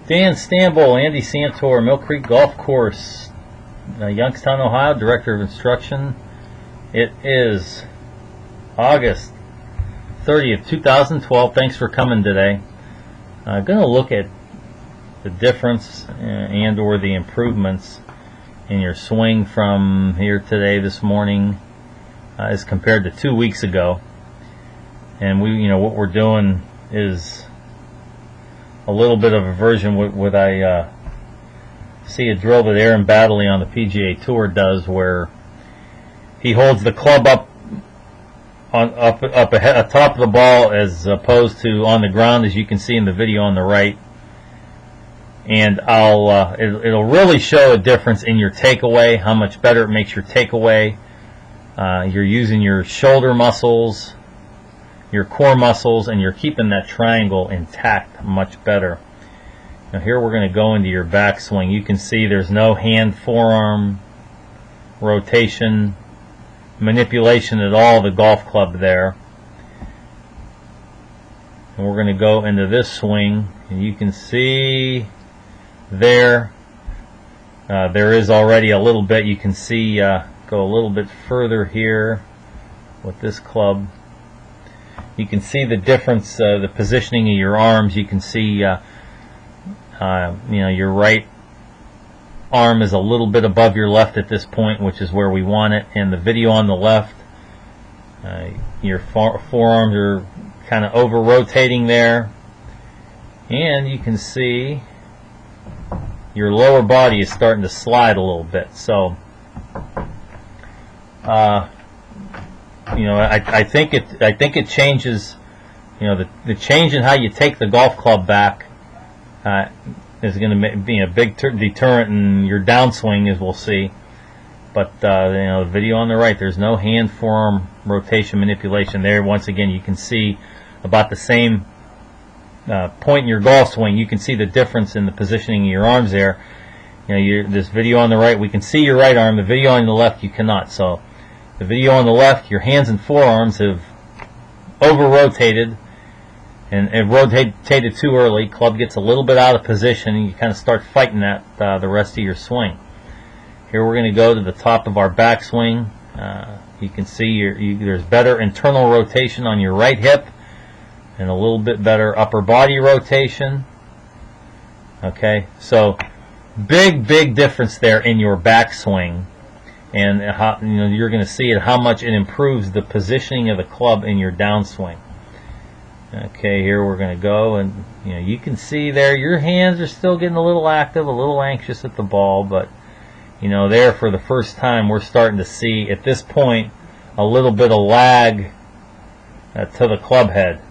Dan Stamble, Andy Santor, Mill Creek Golf Course, Youngstown, Ohio, Director of Instruction. It is August 30th, 2012. Thanks for coming today. I'm going to look at the difference and or the improvements in your swing from here today, this morning, as compared to 2 weeks ago. And what we're doing is a little bit of a version what I see a drill that Aaron Baddeley on the PGA Tour does, where he holds the club up atop of the ball as opposed to on the ground, as you can see in the video on the right. And it'll really show a difference in your takeaway, how much better it makes your takeaway. You're using your shoulder muscles, your core muscles, and you're keeping that triangle intact much better. Now here we're going to go into your backswing. You can see there's no hand forearm rotation manipulation at all, the golf club there. And we're going to go into this swing, and you can see there is already a little bit. You can see go a little bit further here with this club. You can see the difference, the positioning of your arms. You can see your right arm is a little bit above your left at this point, which is where we want it. And the video on the left, your forearms are kind of over rotating there, and you can see your lower body is starting to slide a little bit. So I think it changes. The change in how you take the golf club back is going to be a big deterrent in your downswing, as we'll see. But the video on the right, there's no hand forearm rotation manipulation there. Once again, you can see about the same point in your golf swing. You can see the difference in the positioning of your arms there. This video on the right, we can see your right arm. The video on the left, you cannot. So the video on the left, your hands and forearms have over-rotated, and it rotated too early. Club gets a little bit out of position, and you kind of start fighting that the rest of your swing. Here we're going to go to the top of our backswing. You can see there's better internal rotation on your right hip, and a little bit better upper body rotation. Okay, so big difference there in your backswing. And how, you're going to see it, how much it improves the positioning of the club in your downswing. Okay, here we're going to go, and you can see there your hands are still getting a little active, a little anxious at the ball, but there for the first time we're starting to see at this point a little bit of lag to the club head.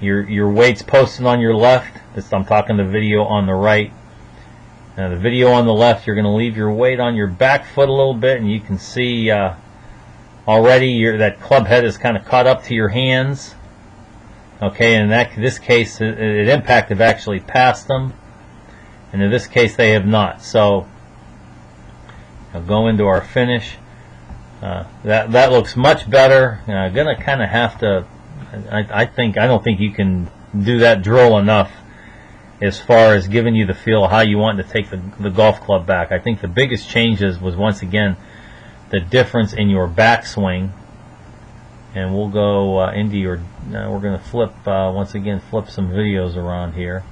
Your weight's posted on your left. I'm talking the video on the right. Now the video on the left, you're going to leave your weight on your back foot a little bit, and you can see already that club head is kind of caught up to your hands. Okay, in this case, it impact have actually passed them, and in this case they have not. So I'll go into our finish. That looks much better. I'm going to kind of have to. I don't think you can do that drill enough as far as giving you the feel of how you want to take the golf club back. I think the biggest changes was, once again, the difference in your backswing. And we'll go into your. We're going to flip once again. Flip some videos around here.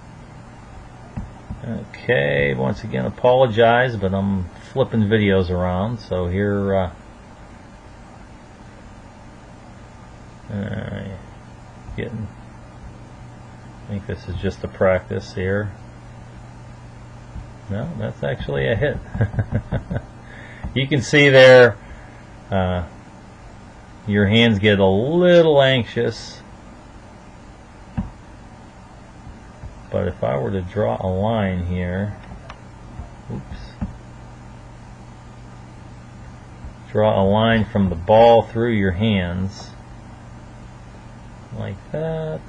Okay. Once again, apologize, but I'm flipping videos around. So here. Getting. I think this is just a practice here. No, that's actually a hit. You can see there. Your hands get a little anxious, but if I were to draw a line here, draw a line from the ball through your hands like that.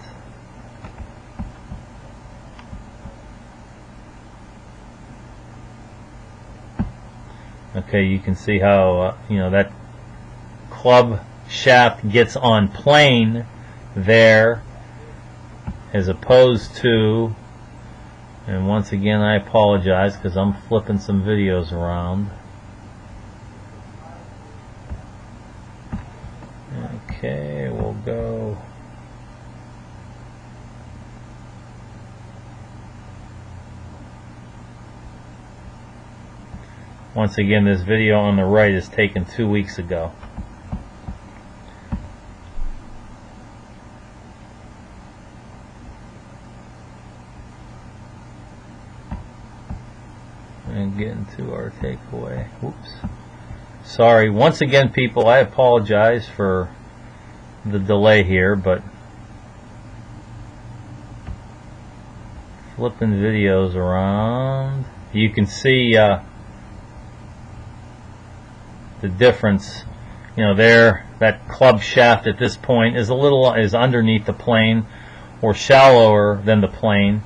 Okay, you can see how that club shaft gets on plane there, as opposed to And once again, I apologize because I'm flipping some videos around. Okay, we'll go. Once again, this video on the right is taken 2 weeks ago. And getting to our takeaway. Whoops. Sorry. Once again, people, I apologize for the delay here, but flipping videos around, you can see the difference. You know, there, that club shaft at this point is underneath the plane or shallower than the plane.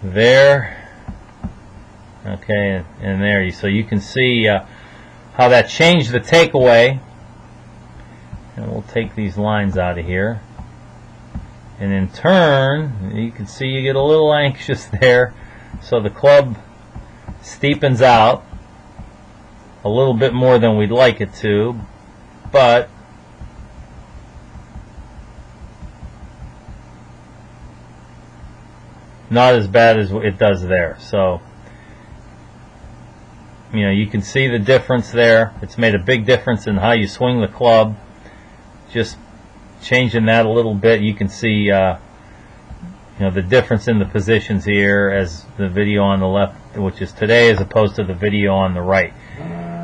There, okay, and there, so you can see how that changed the takeaway. And we'll take these lines out of here, and in turn you can see you get a little anxious there, so the club steepens out a little bit more than we'd like it to, but not as bad as it does there. So, you know, you can see the difference there. It's made a big difference in how you swing the club. Just changing that a little bit, you can see you know, the difference in the positions here as the video on the left, which is today, as opposed to the video on the right.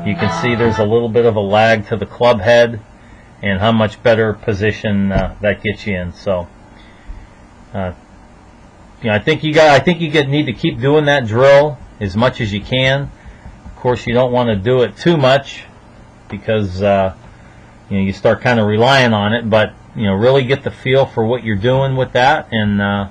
You can see there's a little bit of a lag to the club head and how much better position that gets you in. So you know, I think you need to keep doing that drill as much as you can. Of course, you don't want to do it too much because you know, you start kind of relying on it. But you know, really get the feel for what you're doing with that, and